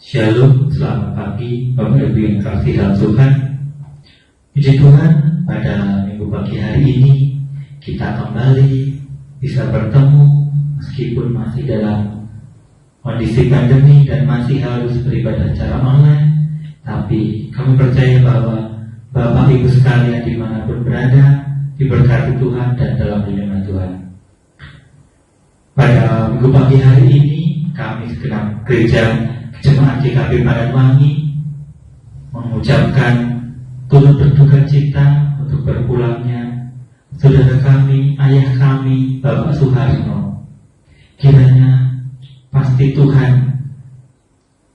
Shalom, selamat pagi Bapak Ibu yang kasih dalam Tuhan. Puji Tuhan, pada minggu pagi hari ini kita kembali bisa bertemu meskipun masih dalam kondisi pandemi dan masih harus beribadah secara online. Tapi kami percaya bahwa Bapak Ibu sekalian dimanapun berada diberkati Tuhan dan dalam lindungan Tuhan. Pada minggu pagi hari ini kami segenap gereja Jemaat GKP Padanwangi mengucapkan turut berduka cita untuk berpulangnya saudara kami, ayah kami, Bapak Suharno. Kiranya pasti Tuhan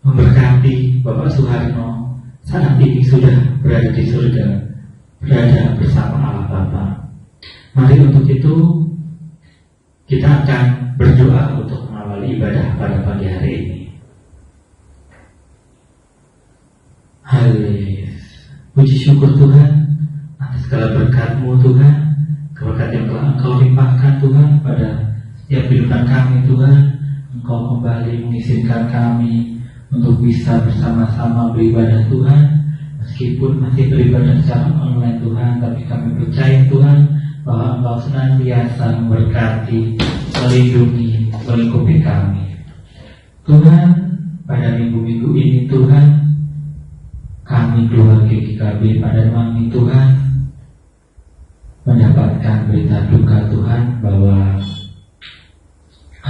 memberkati Bapak Suharno saat ini sudah berada di surga, berada bersama Allah Bapa. Mari untuk itu kita akan berdoa untuk mengawali ibadah pada pagi hari ini. Haleluya. Puji syukur Tuhan atas segala berkat-Mu Tuhan, berkat yang telah Engkau limpahkan Tuhan pada setiap kehidupan kami Tuhan. Engkau kembali mengizinkan kami untuk bisa bersama-sama beribadah Tuhan, meskipun masih beribadah secara online Tuhan, tapi kami percaya Tuhan bahwa Engkau senantiasa memberkati, melindungi, melingkupi kami. Tuhan, pada minggu-minggu ini Tuhan, kami keluarga GKP Padanwangi Tuhan mendapatkan berita duka Tuhan bahwa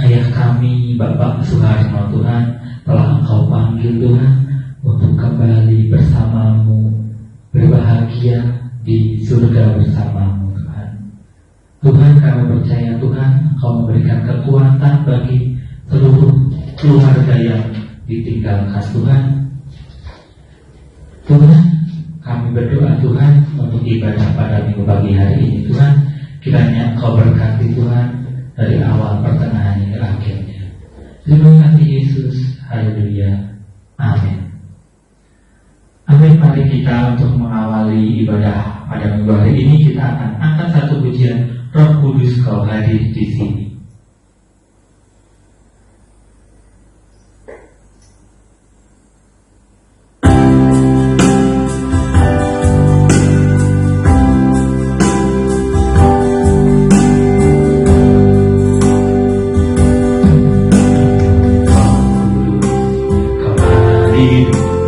ayah kami Bapak Suharno Tuhan telah Engkau panggil Tuhan untuk kembali bersama-Mu, berbahagia di surga bersama-Mu Tuhan. Tuhan, kami percaya Tuhan Engkau memberikan kekuatan bagi seluruh keluarga yang ditinggalkan Tuhan. Tuhan, kami berdoa Tuhan untuk ibadah pada minggu pagi hari ini Tuhan, kiranya Engkau berkati Tuhan dari awal pertengahan hingga akhirnya. Terima kasih Yesus, haleluya, amin. Amin. Mari kita untuk mengawali ibadah pada minggu hari ini kita akan angkat satu pujian, Roh Kudus Kau hadir di sini.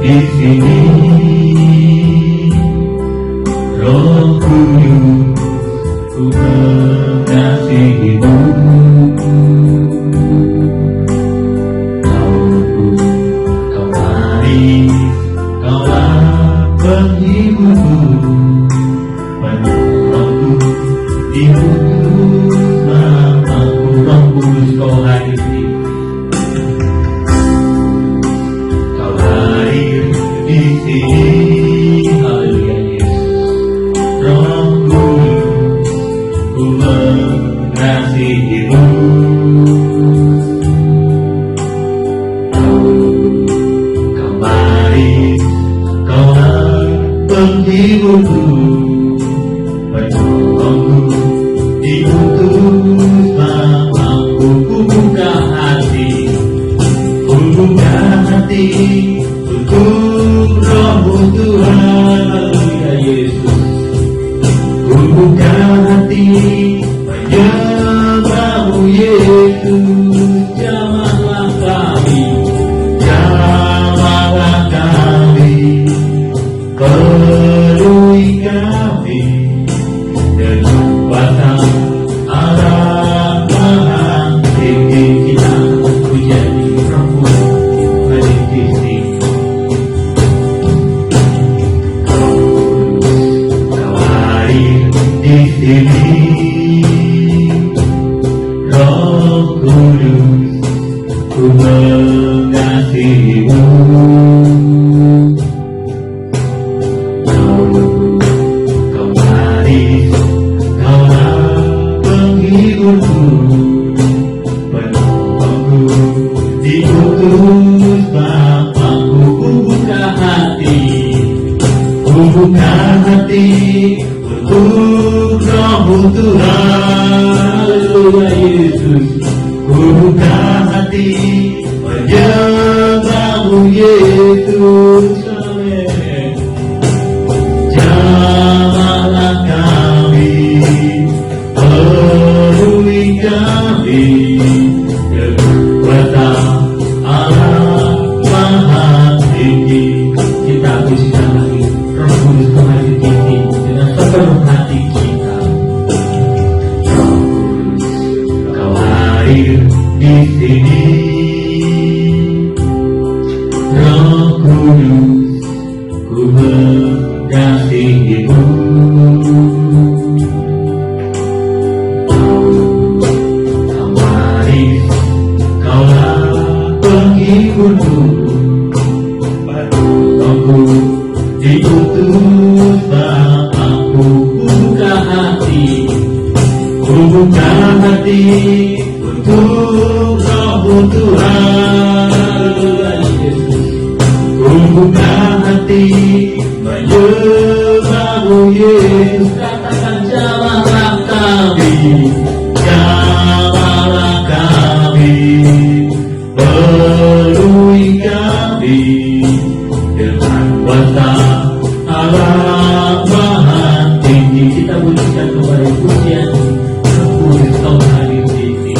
Di sini Roh Kudus, ku mengasihi-Mu. Kau manis, Kaulah penghiburku, penolongku, diutus namamu. Roh Kudus Kau hadir di sini, haleluya Yesus. Roh Kudus, ku mengasihi-Mu. Kau manis, Kaulah penghiburku, penolongku, diutus namamu. Ku buka hati untuk Roh-Mu Tuhan, haleluya Yesus. Ku buka hati menyembah-Mu Yesus. Jamahlah kami, penuhi kami dengan kuasa Allah Maha Tinggi. Kita menjadi Roh-Mu hadir di sini. Di sini, Roh Kudus, ku mengasihi-Mu. Kau manis, Kaulah penghiburku, penolongku, diutus Bapakku. Ku buka hati untuk Roh-Mu Tuhan, haleluya Yesus. Ku buka hati menyembah-Mu Yesus, amin. Jamahlah kami, penuhi kami, kekuatan Allah Maha Tinggi. Kita pujikan lagi Roh Kudus kembali tinggi dengan sepenuh hati kita. Roh Kudus, Kau hadir di sini, Roh Kudus, ku mengasihimu. Kau waris, kaulah penghiburku. Aku diutus Bapakku, buka hati, buka hati untuk Roh Tuhan. Buka hati menyembahmu Yesus. Katakan jamahlah kami, jamahlah kami, penuhi kami dengan kuasa Allah Maha Tinggi. kita pujikan kembali pujian Roh Kudus kau hadir di sini.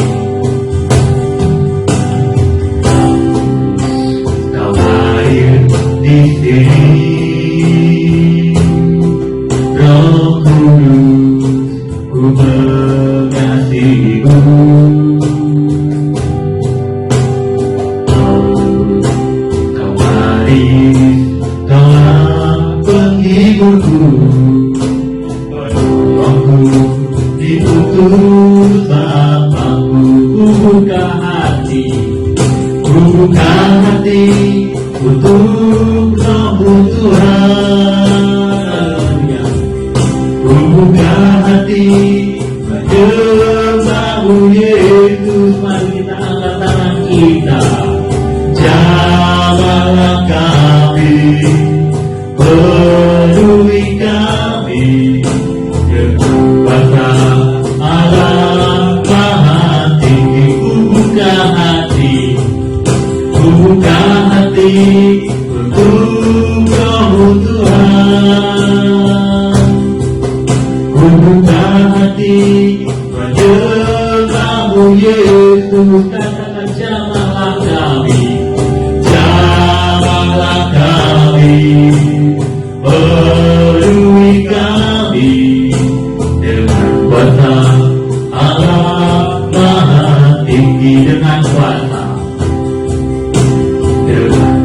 Kau hadir di sini, Roh Kudus, ku mengasihimu. Kau hadir, kaulah penghiburku. Rohku diutus Bapakku, ku buka hati, untuk Roh Tuhan. Ku buka hati menyembahmu Yesus. Mari kita angkat tangan kita, jamahlah kami, penuhi kami dengan kuasa Allah Maha Tinggi. Ku buka hati untuk Roh Tuhan. Ku buka hati menyembahmu Yesus. Katakan jamahlah kami, jamahlah kami, penuhi kami dengan kuasa Allah Maha Tinggi. Dengan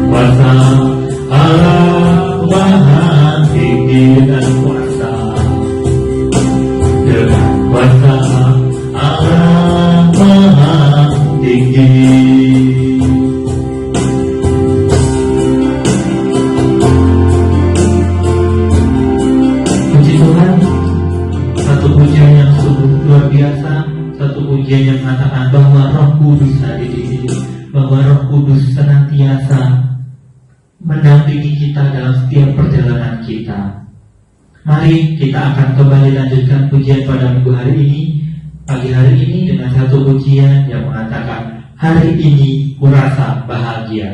kuasa Allah Maha Tinggi, dengan kuasa Allah Maha Tinggi. Puji Tuhan, satu pujian yang sungguh luar biasa, satu pujian yang mengatakan bahwa Roh Kudus hadir di sini, bahwa Roh Kudus senantiasa mendampingi kita dalam setiap perjalanan kita. Mari kita akan kembali lanjutkan pujian pada minggu hari ini, pagi hari ini, dengan satu pujian yang mengatakan, hari ini kurasa bahagia.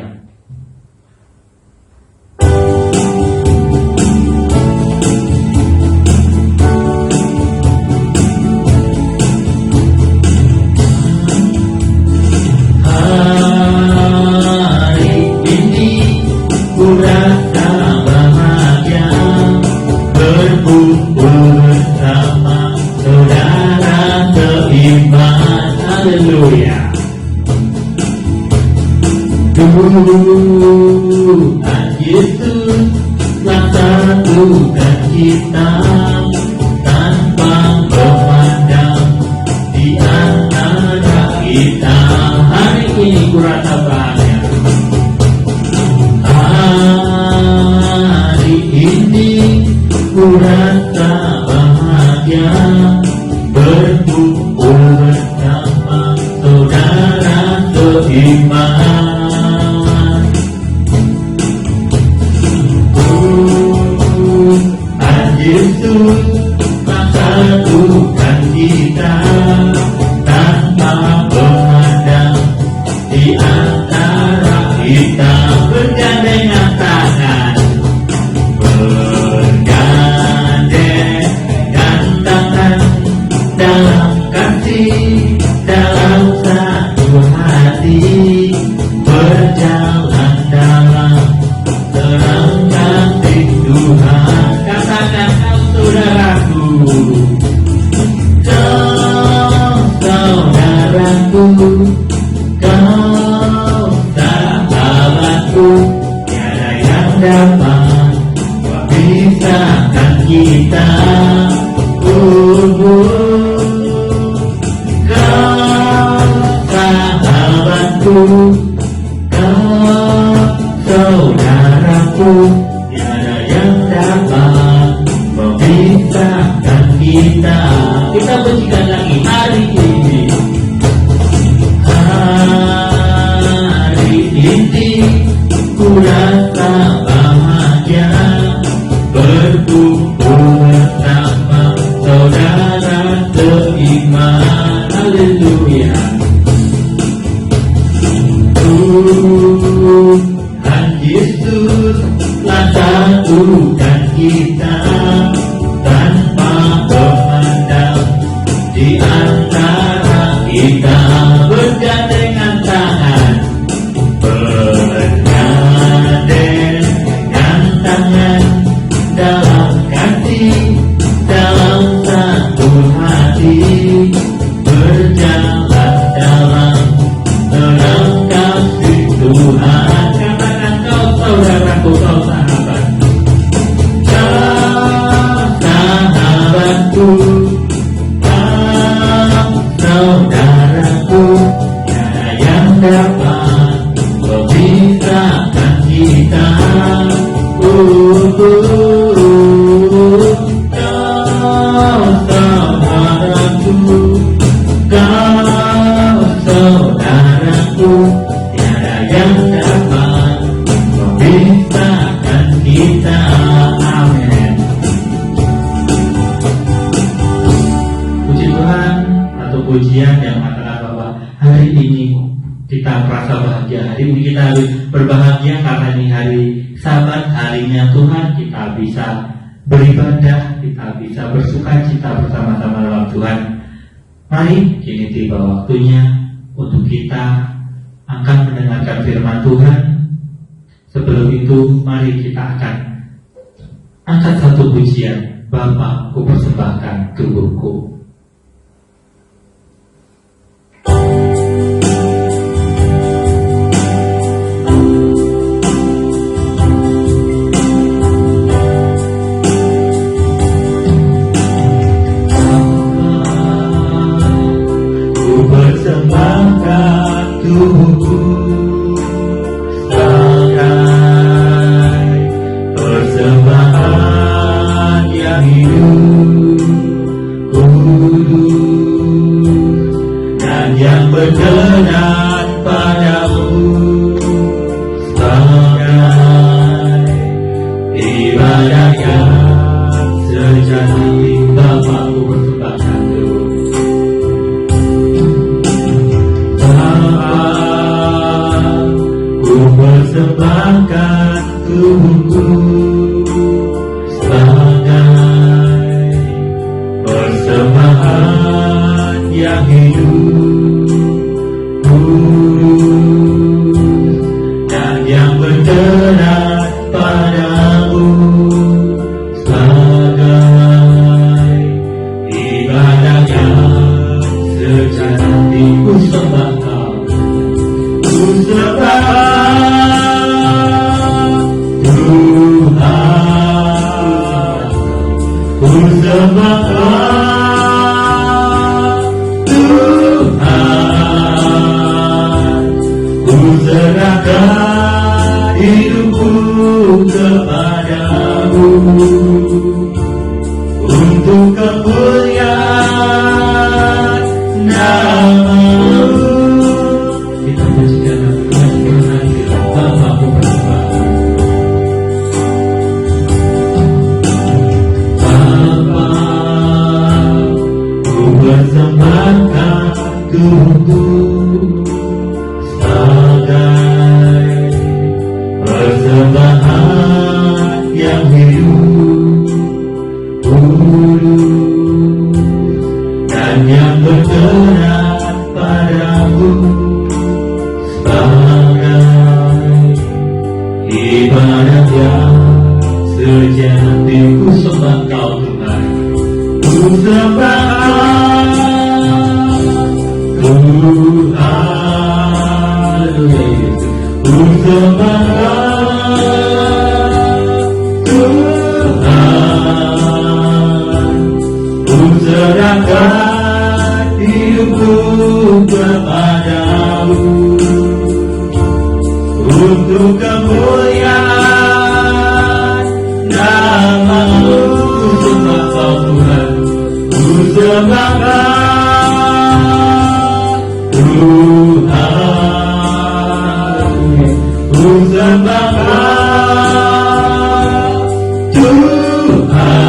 Hari ini kurasa bahagia, berkumpul bersama saudara seiman. Haleluya. Tuhan Yesus telah satukan kita tanpa memandang di antara kita. Hari ini kurasa bahagia. Hari ini kurasa bahagia, berkumpul bersama saudara seiman. Tuhan Yesus telah satukan kita tanpa memandang di antara kita. Bernyanyi kasih dalam satu hati, berjalan dalam terang kasih Tuhan. Katakan kau saudaraku, kau saudaraku, kau sahabatku, tiada yang dapat memisahkan kita. Kau saudaraku, tiada yang dapat memisahkan kita. Kita pujikan lagi hari ini. Hari ini ku rasa bahagia, berkumpul bersama saudara seiman. Haleluya. Tuhan Yesus telah satukan kita tanpa memandang di antara kita, bergandengan tangan, bergandengan tangan dalam kasih, dalam satu hati, berjalan dalam terang kasih Tuhan. Katakan kau saudaraku, kau sahabat, kau sahabatku, kau saudaraku, tiada yang dapat memisahkan kita. Kau sahabatku, kau saudaraku, tiada yang dapat memisahkan kita. Amin. Puji Tuhan, atau pujian yang mengatakan bahwa hari ini kita merasa bahagia. Hari ini kita harus berbahagia karena ini hari Sabat, harinya Tuhan. Kita bisa beribadah, kita bisa bersuka cita bersama-sama dalam Tuhan. Mari kini tiba waktunya untuk kita akan mendengarkan firman Tuhan. Sebelum itu, mari kita akan angkat satu pujian. Bapa, ku persembahkan tubuhku. Persembahkan tubuhku sebagai persembahan yang hidup, kudus dan yang berkenan padamu, sebagai ibadah yang sejati. Bapa, ku persembahkan persembahkan tubuhku sebagai persembahan yang hidup, kudus dan yang berkenan padamu, sebagai ibadah yang sejati. Ku sembah Kau, ku sembah Tuhan, ku serahkan hidupku kepadamu untuk kemuliaan nama-Mu. Kita pujikan Tuhan berhadirat. Bapa, ku persembahkan. Persembahkan tubuhku sebagai persembahan yang hidup, kudus dan yang berkenan berat padaku sebagai ibadat yang sejati. Ku sembah Kau Tuhan, ku sembah Tuhan, ku sembah Tuhan, ku serahkan hidupku kepadamu untuk kemuliaan nama-Mu. Ku sembah Kau Tuhan, ku sembah Tuhan, ku sembah Tuhan,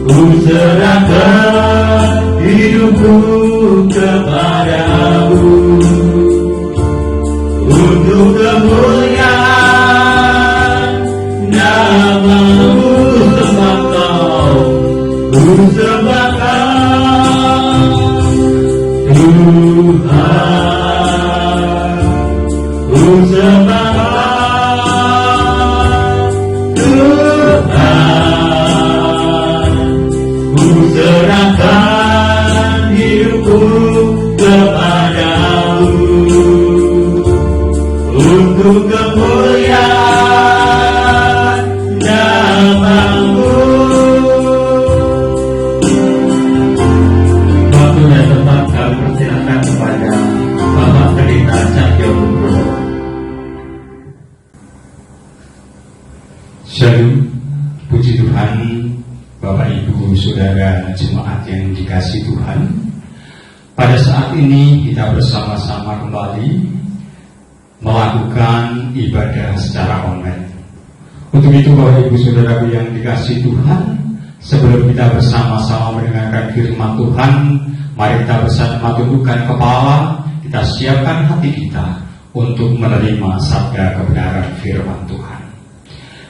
ku serahkan hidupku kepadamu untuk kemuliaan nama-Mu. Sembah Kau, ku sembah Tuhan, ku sembah Tuhan, ku serahkan hidupku kepadamu untuk kemuliaan nama-Mu. Waktu dan tempat kami persilakan kepada Bapak Pendeta Cahyo Nugroho. Shalom, puji Tuhan, Bapak Ibu Saudara jemaat yang dikasihi Tuhan. Pada saat ini kita bersama-sama kembali melakukan ibadah secara online. Untuk itu Bapak Ibu Saudara yang dikasihi Tuhan, sebelum kita bersama-sama mendengarkan firman Tuhan, mari kita bersama tundukkan kepala, kita siapkan hati kita untuk menerima sabda kebenaran firman Tuhan.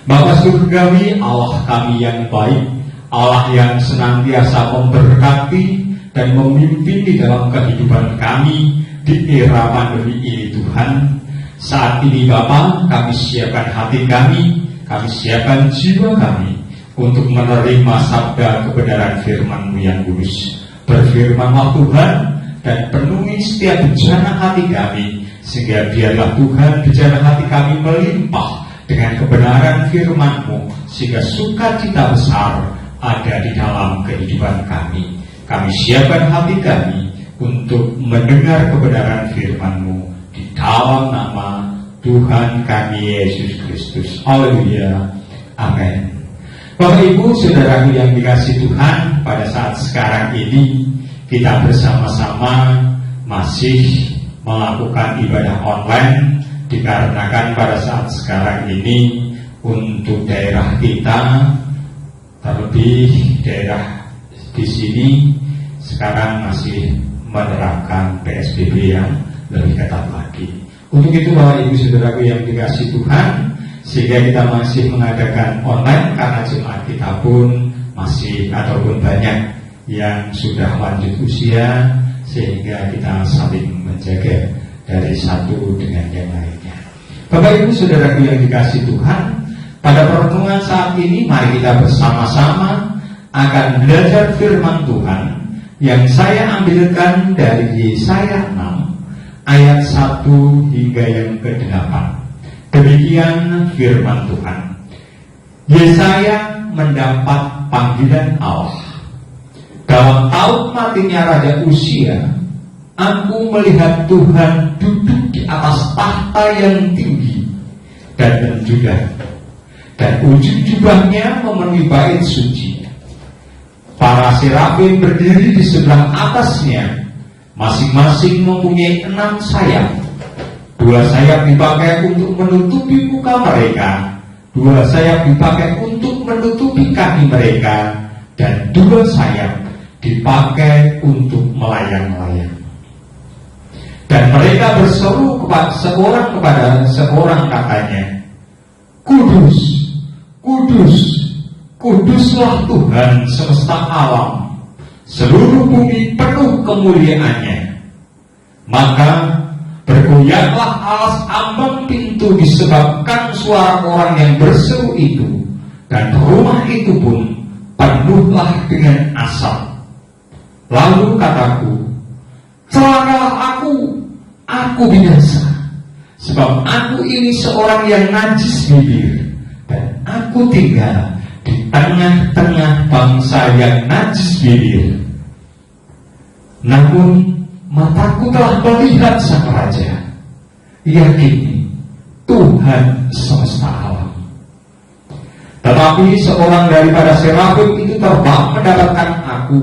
Bapa surgawi, Allah kami yang baik, Allah yang senantiasa memberkati dan memimpin di dalam kehidupan kami di era pandemi ini Tuhan. Saat ini Bapa, kami siapkan hati kami siapkan jiwa kami untuk menerima sabda kebenaran firman-Mu yang kudus. Berfirmanlah Tuhan dan penuhi setiap bejana hati kami, sehingga biarlah Tuhan bejana hati kami melimpah dengan kebenaran firman-Mu, sehingga sukacita besar ada di dalam kehidupan kami. Kami siapkan hati kami untuk mendengar kebenaran firman-Mu di dalam nama Tuhan kami Yesus Kristus. Haleluya. Amin. Bapak Ibu Saudara yang dikasihi Tuhan, pada saat sekarang ini kita bersama-sama masih melakukan ibadah online, dikarenakan pada saat sekarang ini untuk daerah kita, terlebih daerah di sini sekarang masih menerapkan PSBB yang lebih ketat lagi. Untuk itu Bapak Ibu Saudaraku yang dikasihi Tuhan, sehingga kita masih mengadakan online karena jemaat kita pun masih ataupun banyak yang sudah lanjut usia, sehingga kita saling menjaga dari satu dengan yang lainnya. Bapak Ibu Saudaraku yang dikasihi Tuhan, pada pertemuan saat ini mari kita bersama-sama akan belajar firman Tuhan yang saya ambilkan dari Yesaya 6 ayat 1 hingga yang ke-8. Demikian firman Tuhan. Yesaya mendapat panggilan Allah. Dalam tahun matinya Raja Uzia, aku melihat Tuhan duduk di atas tahta yang tinggi dan menjudah, dan ujung jubahnya memenuhi bait suci. Para serafim berdiri di sebelah atasnya, masing-masing mempunyai 6 sayap. 2 sayap dipakai untuk menutupi muka mereka, 2 sayap dipakai untuk menutupi kaki mereka, dan 2 sayap dipakai untuk melayang-layang. Dan mereka berseru seorang kepada seorang, katanya, Kudus, Kudus, Kuduslah Tuhan semesta alam. seluruh bumi penuh kemuliaannya. Maka bergoyanglah alas ambang pintu disebabkan suara orang yang berseru itu, dan rumah itu pun penuhlah dengan asap. Lalu kataku, celakalah aku binasa, sebab aku ini seorang yang najis bibir, dan aku tinggal di tengah-tengah bangsa yang najis bibir. Namun mataku telah melihat sang raja, yakini Tuhan semesta alam. Tetapi seorang daripada serafim itu terbang mendapatkan aku.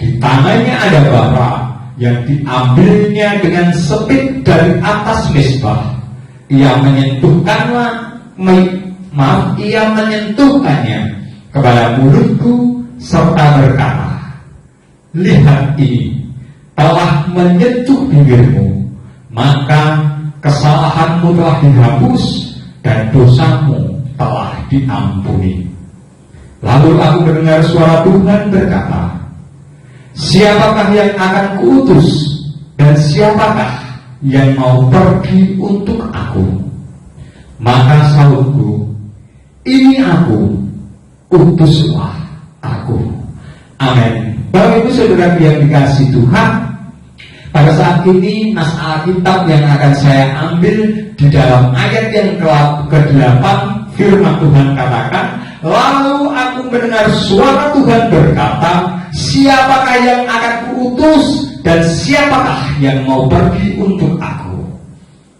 Di tangannya ada bara yang diambilnya dengan sepit dari atas mezbah. Ia menyentuhkannya kepada mulutku serta berkata, lihat, ini telah menyentuh bibirmu, maka kesalahanmu telah dihapus dan dosamu telah diampuni. Lalu aku mendengar suara Tuhan berkata, siapakah yang akan kuutus, dan siapakah yang mau pergi untuk aku? Maka sahutku, ini aku, utuslah aku. Amin. Bapak Ibu Saudara yang dikasihi Tuhan, pada saat ini nas Alkitab yang akan saya ambil di dalam ayat yang ke-8, firman Tuhan katakan, lalu aku mendengar suara Tuhan berkata, siapakah yang akan kuutus, dan siapakah yang mau pergi untuk aku?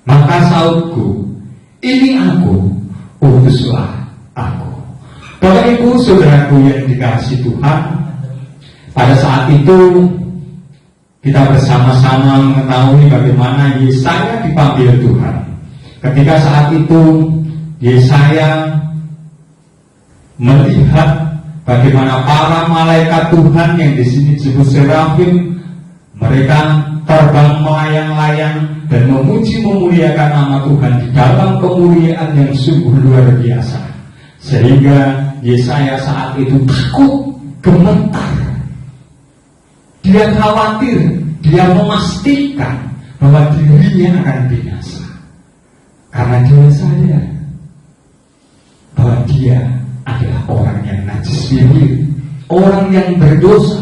Maka sahutku, ini aku, utuslah aku. Bapak Ibu Saudaraku yang dikasihi Tuhan, pada saat itu kita bersama-sama mengetahui bagaimana Yesaya dipanggil Tuhan. Ketika saat itu Yesaya melihat bagaimana para malaikat Tuhan yang di sini disebut serafim, mereka terbang melayang-layang dan memuji memuliakan nama Tuhan di dalam kemuliaan yang sungguh luar biasa. Sehingga Yesaya saat itu takut, gemetar. Dia khawatir, dia memastikan bahwa dirinya akan binasa. Karena dia sadar bahwa dia adalah orang yang najis bibir, orang yang berdosa,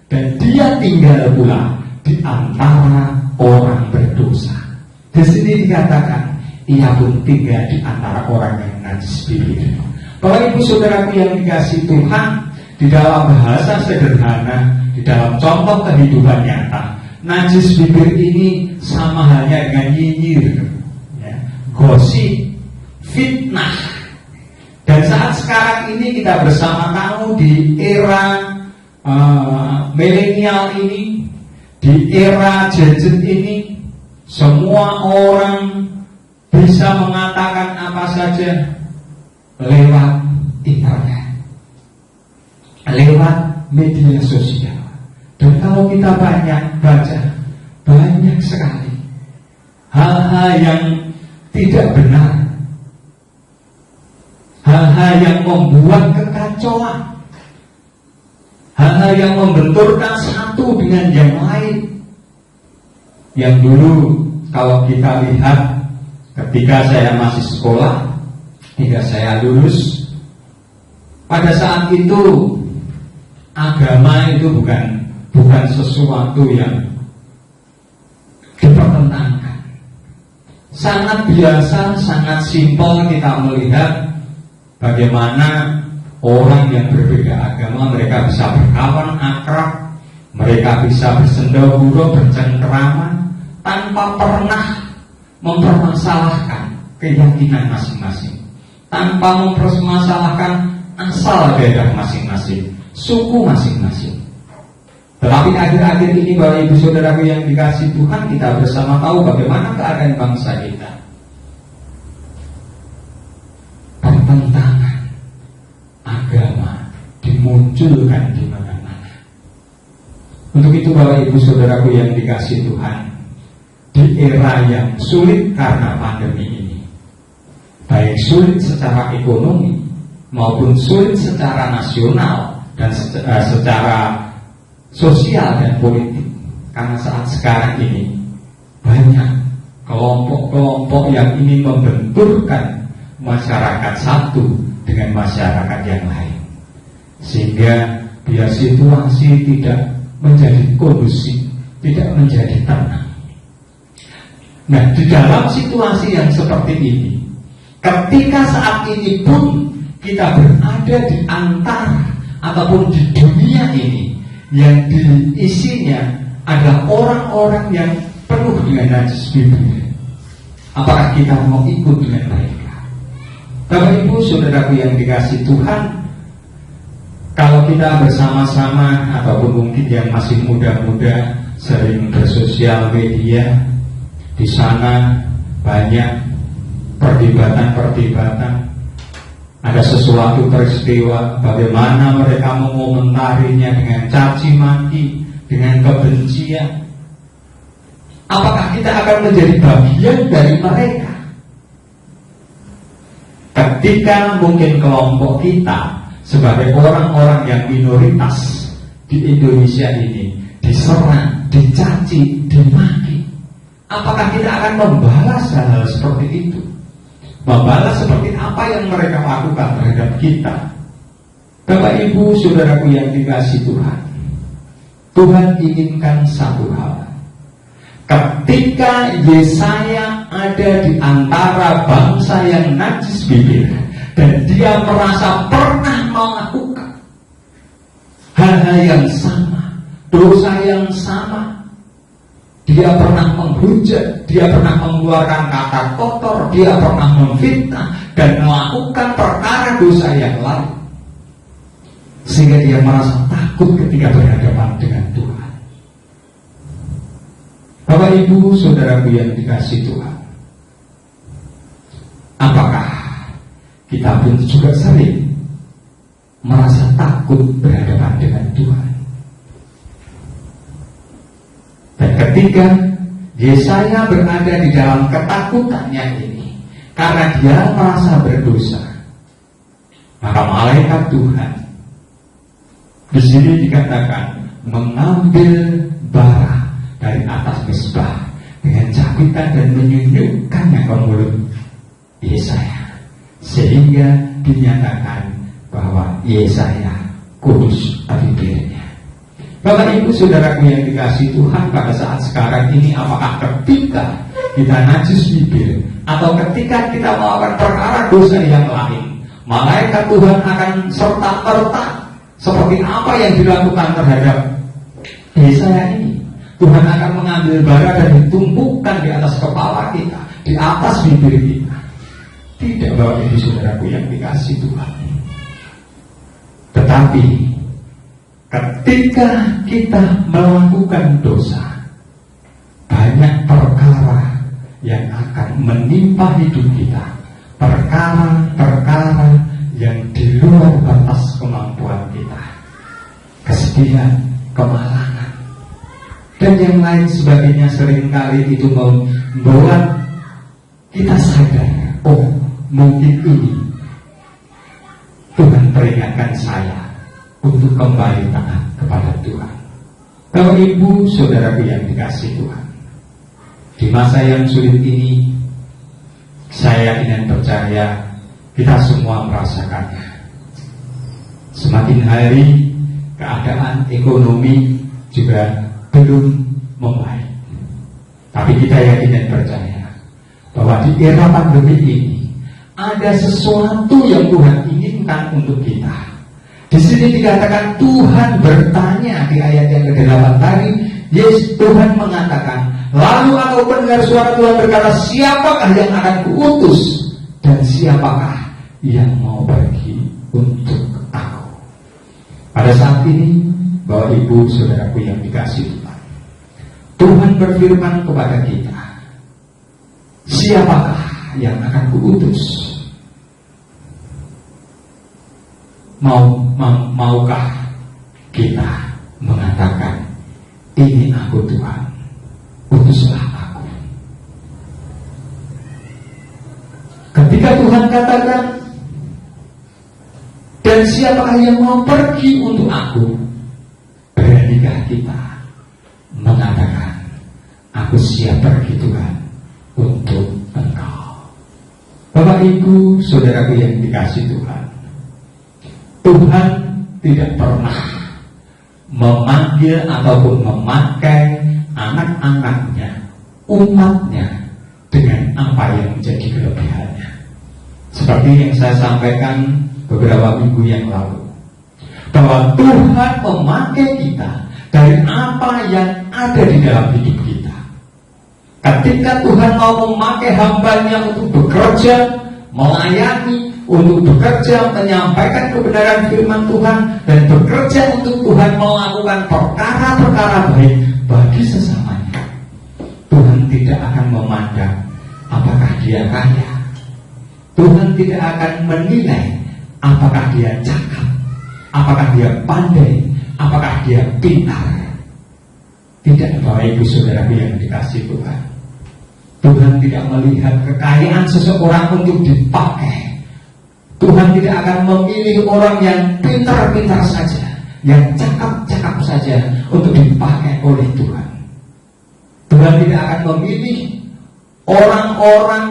dan dia tinggal pula di antara orang berdosa. Di sini dikatakan, ia pun tinggal di antara orang yang najis bibir. Bapak Ibu Saudaraku yang dikasihi Tuhan, di dalam bahasa sederhana, di dalam contoh kehidupan nyata, najis bibir ini sama halnya dengan nyinyir, ya, gosip, fitnah. Dan saat sekarang ini kita bersama kamu di era milenial ini, di era gadget ini, semua orang bisa mengatakan apa saja lewat internet, lewat media sosial. Dan kalau kita banyak baca, banyak sekali hal-hal yang tidak benar, hal-hal yang membuat kekacauan, hal-hal yang membenturkan satu dengan yang lain. Yang dulu kalau kita lihat ketika saya masih sekolah hingga saya lulus, pada saat itu agama itu bukan sesuatu yang dipertentangkan. Sangat biasa, sangat simpel kita melihat bagaimana orang yang berbeda agama, mereka bisa berkawan akrab, mereka bisa bersendahulu, bercengkerama tanpa pernah mempermasalahkan keyakinan masing-masing, tanpa mempermasalahkan asal daerah masing-masing, suku masing-masing. Tetapi akhir-akhir ini Bapak Ibu Saudaraku yang dikasihi Tuhan, kita bersama tahu bagaimana keadaan bangsa kita. Pertentangan agama dimunculkan di mana-mana. Untuk itu Bapak Ibu Saudaraku yang dikasihi Tuhan, di era yang sulit karena pandemi ini, baik sulit secara ekonomi maupun sulit secara nasional dan secara sosial dan politik. Karena saat sekarang ini banyak kelompok-kelompok yang ingin membenturkan masyarakat satu dengan masyarakat yang lain, sehingga biar situasi tidak menjadi kondusif, tidak menjadi tenang. Nah, di dalam situasi yang seperti ini, ketika saat ini pun kita berada di antara ataupun di dunia ini yang diisinya adalah orang-orang yang penuh dengan najis bibir, apakah kita mau ikut dengan mereka? Bapak Ibu Saudaraku yang dikasihi Tuhan, kalau kita bersama-sama ataupun mungkin yang masih muda-muda sering bersosial media, di sana banyak perdebatan-perdebatan. Ada sesuatu peristiwa, bagaimana mereka mengomentarinya dengan caci maki, dengan kebencian. Apakah kita akan menjadi bagian dari mereka? Ketika mungkin kelompok kita sebagai orang-orang yang minoritas di Indonesia ini diserang, dicaci, dimaki, apakah kita akan membalas hal-hal seperti itu? Membalas seperti apa yang mereka lakukan terhadap kita? Bapak Ibu Saudaraku yang dikasihi Tuhan, Tuhan inginkan satu hal. Ketika Yesaya ada di antara bangsa yang najis bibir, dan dia merasa pernah melakukan hal-hal yang sama, dosa yang sama, dia pernah menghujat, dia pernah mengeluarkan kata kotor, dia pernah memfitnah dan melakukan perkara dosa yang lain, sehingga dia merasa takut ketika berhadapan dengan Tuhan. Bapak Ibu Saudaraku yang dikasihi Tuhan, apakah kita pun juga sering merasa takut berhadapan dengan Tuhan? Dan ketika Yesaya berada di dalam ketakutannya ini, karena dia merasa berdosa, maka malaikat Tuhan di sini dikatakan mengambil bara dari atas mezbah dengan cabitan dan menyunyukkannya ke mulut Yesaya, sehingga dinyatakan bahwa Yesaya kudus bibirnya. Bapak Ibu Saudaraku yang dikasihi Tuhan, pada saat sekarang ini apakah ketika kita najis bibir atau ketika kita melakukan perkara dosa yang lain, malaikat Tuhan akan serta-merta seperti apa yang dilakukan terhadap Yesaya ini? Tuhan akan mengambil bara dan ditumpukkan di atas kepala kita, di atas bibir kita. Tidak, Bapak Ibu Saudaraku yang dikasihi Tuhan. Tetapi ketika kita melakukan dosa, banyak perkara yang akan menimpa hidup kita, perkara-perkara yang di luar batas kemampuan kita, kesedihan, kemalangan, dan yang lain sebagainya. Seringkali itu membuat kita sadar, oh mungkin ini Tuhan peringatkan saya untuk kembali taat kepada Tuhan. Bapak Ibu Saudaraku yang dikasihi Tuhan, di masa yang sulit ini, saya ingin percaya kita semua merasakannya. Semakin hari keadaan ekonomi juga belum membaik, tapi kita yakin dan percaya bahwa di era pandemi ini ada sesuatu yang Tuhan inginkan untuk kita. Di sini dikatakan Tuhan bertanya di ayat yang ke-8 tadi, Tuhan mengatakan, lalu aku mendengar suara Tuhan berkata, siapakah yang akan kuutus dan siapakah yang mau pergi untuk aku? Pada saat ini, Bapak Ibu Saudaraku yang dikasihi Tuhan, Tuhan berfirman kepada kita, siapakah yang akan kuutus? Maukah kita mengatakan, ini aku Tuhan, utuslah aku? Ketika Tuhan katakan, dan siapakah yang mau pergi untuk aku, berarti beranikah kita mengatakan, aku siap pergi Tuhan untuk Engkau. Bapak Ibu saudaraku yang dikasih Tuhan, Tuhan tidak pernah memanggil ataupun memakai anak-anaknya, umatnya dengan apa yang menjadi kelebihannya. Seperti yang saya sampaikan beberapa minggu yang lalu, bahwa Tuhan memakai kita dari apa yang ada di dalam hidup kita. Ketika Tuhan mau memakai hamba-Nya untuk bekerja, melayani, untuk bekerja, menyampaikan kebenaran firman Tuhan, dan bekerja untuk Tuhan melakukan perkara-perkara baik bagi sesamanya, Tuhan tidak akan memandang apakah dia kaya. Tuhan tidak akan menilai apakah dia cakap, apakah dia pandai, apakah dia pintar. Tidak, Bapak Ibu saudaraku yang dikasih Tuhan. Tuhan tidak melihat kekayaan seseorang untuk dipakai. Tuhan tidak akan memilih orang yang pintar-pintar saja, yang cakap-cakap saja untuk dipakai oleh Tuhan. Tuhan tidak akan memilih orang-orang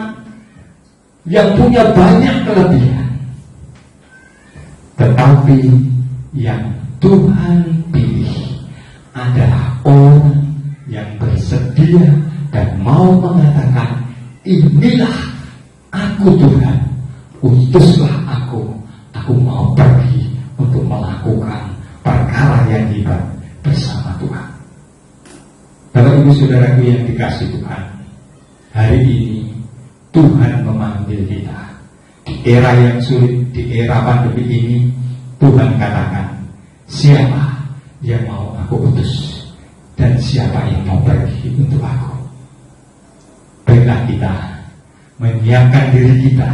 yang punya banyak kelebihan. Tetapi yang Tuhan pilih adalah orang yang bersedia dan mau mengatakan, inilah aku Tuhan, utuslah aku mau pergi untuk melakukan perkara yang hebat bersama Tuhan. Bapak Ibu saudaraku yang dikasih Tuhan, hari ini Tuhan memanggil kita. Di era yang sulit, di era pandemi ini, Tuhan katakan, siapa yang mau aku utus, dan siapa yang mau pergi untuk aku. Baiklah kita menyiapkan diri kita,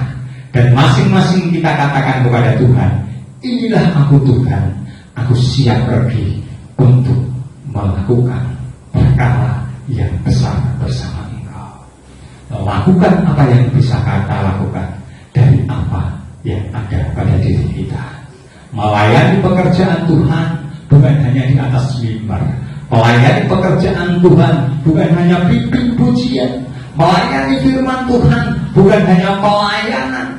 dan masing-masing kita katakan kepada Tuhan, inilah aku Tuhan, aku siap pergi untuk melakukan perkara yang besar bersama Engkau. Melakukan apa yang bisa kita lakukan dari apa yang ada pada diri kita. Melayani pekerjaan Tuhan bukan hanya di atas mimbar. Melayani pekerjaan Tuhan bukan hanya bimbing pujian. Melayani firman Tuhan bukan hanya pelayanan,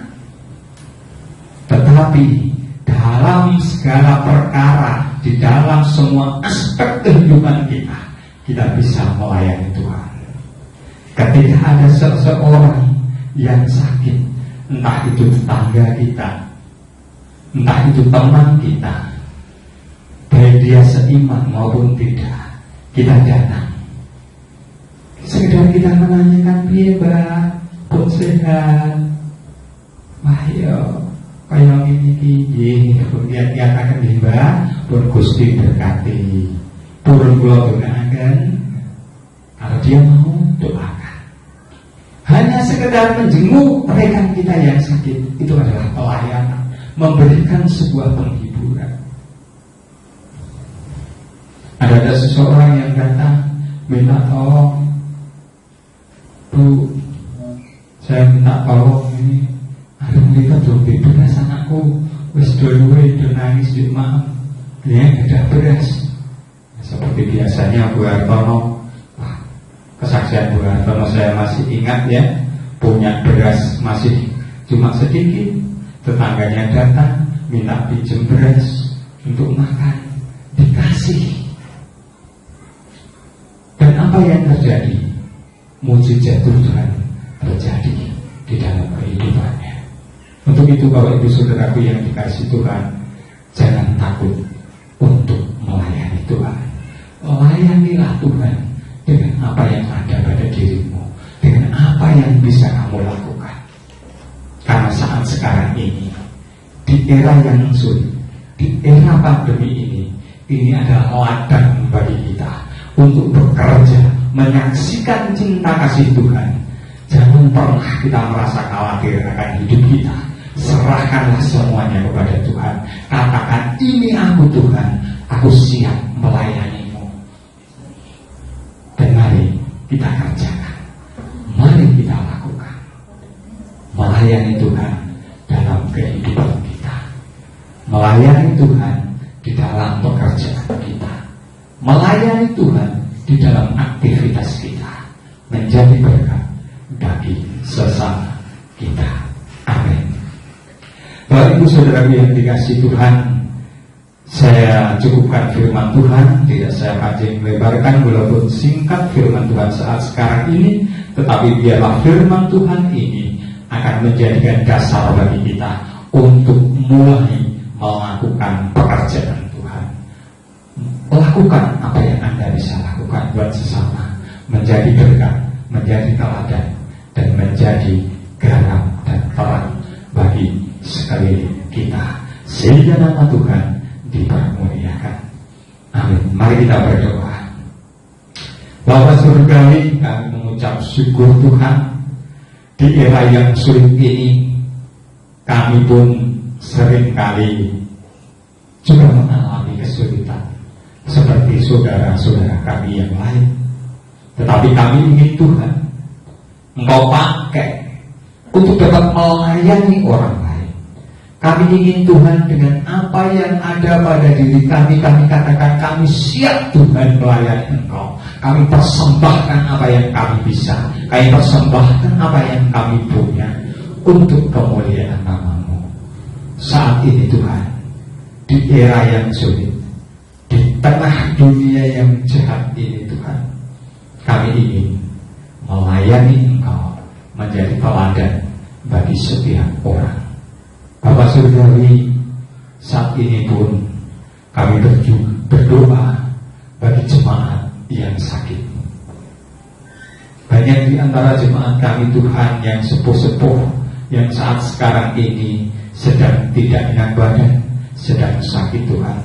tetapi dalam segala perkara, di dalam semua aspek kehidupan kita, kita bisa melayani Tuhan. Ketika ada seseorang yang sakit, entah itu tetangga kita, entah itu teman kita, baik dia seiman maupun tidak, kita datang. Sekedar kita menanyakan, piye Mbak, pun sehat. Wah yo, kaya ngene iki nggih, pun kiat-kiat akan Mbak, pun Gusti berkati. Purun kula dongaken, kalau dia mau doakan. Hanya sekedar menjenguk rekan kita yang sakit, itu adalah pelayanan, memberikan sebuah penghiburan. Ada seseorang yang datang minta tolong, Bu, saya minta tolong ini, ada mereka dobe beras anakku, wis duluwe do nangis di maaf, ya ada beras. Seperti biasanya Bu Hartono, kesaksian Bu Hartono saya masih ingat ya, punya beras masih cuma sedikit, tetangganya datang minta pinjam beras untuk makan, dikasih. Dan apa yang terjadi? Mujizat Tuhan terjadi di dalam kehidupannya. Untuk itu Bapak Ibu saudaraku yang dikasih Tuhan, jangan takut untuk melayani Tuhan. Layanilah Tuhan dengan apa yang ada pada dirimu, dengan apa yang bisa kamu lakukan. Karena saat sekarang ini, di era yang sulit, di era pandemi ini adalah ladang bagi kita untuk bekerja, menyaksikan cinta kasih Tuhan. Jangan pernah kita merasa khawatir akan hidup kita. Serahkanlah semuanya kepada Tuhan. Katakan, ini aku Tuhan, aku siap melayanimu. Dan mari kita kerjakan, mari kita lakukan. Melayani Tuhan dalam kehidupan kita, melayani Tuhan di dalam pekerjaan kita, melayani Tuhan di dalam aktivitas kita, menjadi berkat bagi sesama kita. Amin. Bapak Ibu Saudara yang dikasihi Tuhan, saya cukupkan firman Tuhan, tidak saya panjang lebarkan walaupun singkat firman Tuhan saat sekarang ini, tetapi biarlah firman Tuhan ini akan menjadikan dasar bagi kita untuk mulai melakukan pekerjaan Tuhan. Lakukan apa yang Anda bisa lakukan buat sesama, menjadi berkat, menjadi teladan, dan menjadi garam dan terang bagi sekeliling kita, sehingga nama Tuhan dipermuliakan. Amin. Mari kita berdoa. Bapa surgawi, kami mengucap syukur Tuhan. Di era yang sulit ini, kami pun seringkali juga mengalami kesulitan seperti saudara-saudara kami yang lain. Tetapi kami ingin Tuhan Engkau pakai untuk dapat melayani orang lain. Kami ingin Tuhan dengan apa yang ada pada diri kami katakan kami siap Tuhan melayani Engkau. Kami persembahkan apa yang kami bisa, kami persembahkan apa yang kami punya untuk kemuliaan nama-Mu. Saat ini Tuhan, di era yang sulit, di tengah dunia yang jahat ini Tuhan, kami ingin melayani Engkau, menjadi teladan bagi setiap orang. Bapak Surgawi, saat ini pun kami berdoa bagi jemaat yang sakit. Banyak di antara jemaat kami Tuhan yang sepuh-sepuh, yang saat sekarang ini sedang tidak enak badan, sedang sakit Tuhan.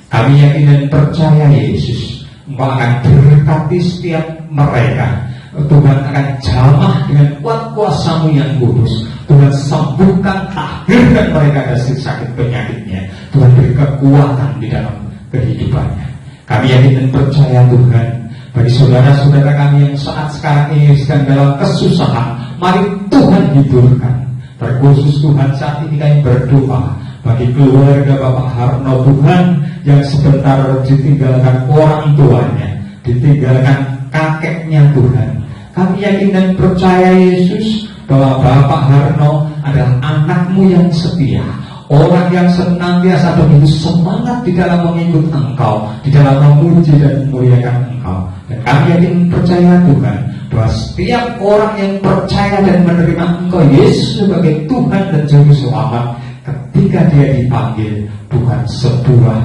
Kami yakin dan percaya Yesus, Engkau akan berkati setiap mereka. Tuhan akan jamah dengan kuat kuasa-Mu yang kudus. Tuhan sembuhkan, tahirkan mereka dari sakit penyakitnya. Tuhan beri kekuatan di dalam kehidupannya. Kami yakin dan percaya Tuhan, bagi saudara-saudara kami yang saat sekarang ini sedang dalam kesusahan, mari Tuhan hiburkan. Terkhusus Tuhan saat ini kami berdoa bagi keluarga Bapak Harno Tuhan, yang sebentar ditinggalkan orang tuanya, ditinggalkan kakeknya Tuhan. Kami yakin dan percaya Yesus bahwa Bapak Harno adalah anak-Mu yang setia, orang yang senantiasa begitu semangat di dalam mengikut Engkau, di dalam memuji dan memuliakan Engkau. Dan kami yakin percaya Tuhan bahwa setiap orang yang percaya dan menerima Engkau Yesus sebagai Tuhan dan Juru Selamat, ketika dia dipanggil, bukan sebuah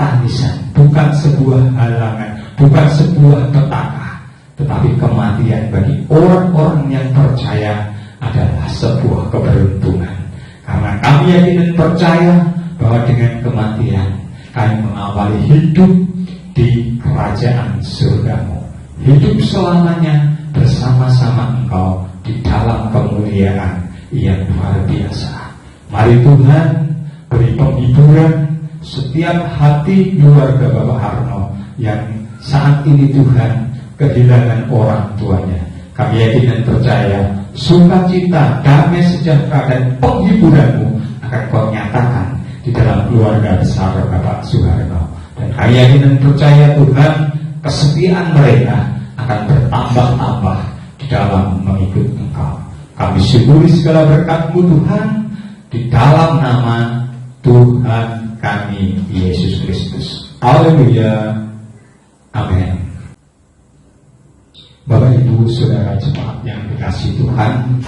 tangisan, bukan sebuah halangan, bukan sebuah petaka, tetapi kematian bagi orang-orang yang percaya adalah sebuah keberuntungan. Karena kami yakin dan percaya bahwa dengan kematian kami mengawali hidup di kerajaan surga-Mu, hidup selamanya bersama-sama Engkau di dalam kemuliaan yang luar biasa. Mari Tuhan beri penghiburan setiap hati keluarga Bapak Harno yang saat ini Tuhan kehilangan orang tuanya. Kami yakin dan percaya sukacita, damai sejahtera dan penghiburan-Mu akan Kau nyatakan di dalam keluarga besar Bapak Suharno. Dan kami yakin dan percaya Tuhan, kesetiaan mereka akan bertambah-tambah di dalam mengikut Engkau. Kami syukuri segala berkat-Mu Tuhan, di dalam nama Tuhan kami Yesus Kristus. Haleluya. Amin. Bapak Ibu Saudara jemaat yang dikasihi Tuhan,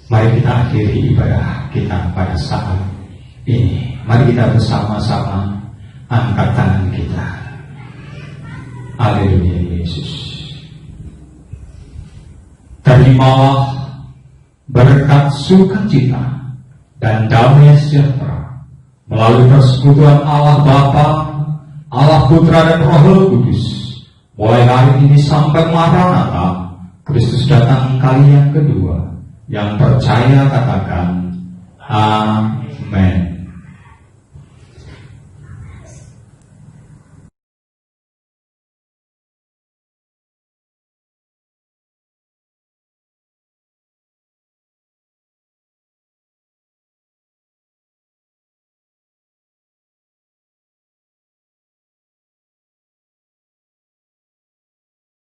mari kita akhiri ibadah kita pada saat ini. Mari kita bersama-sama angkat tangan kita. Haleluya Yesus. Terimalah berkat sukacita dan damai sejahtera melalui persekutuan Allah Bapa, Allah Putra dan Roh Kudus, mulai hari ini sampai Maranatha, Kristus datang kali yang kedua. Yang percaya katakan Amin.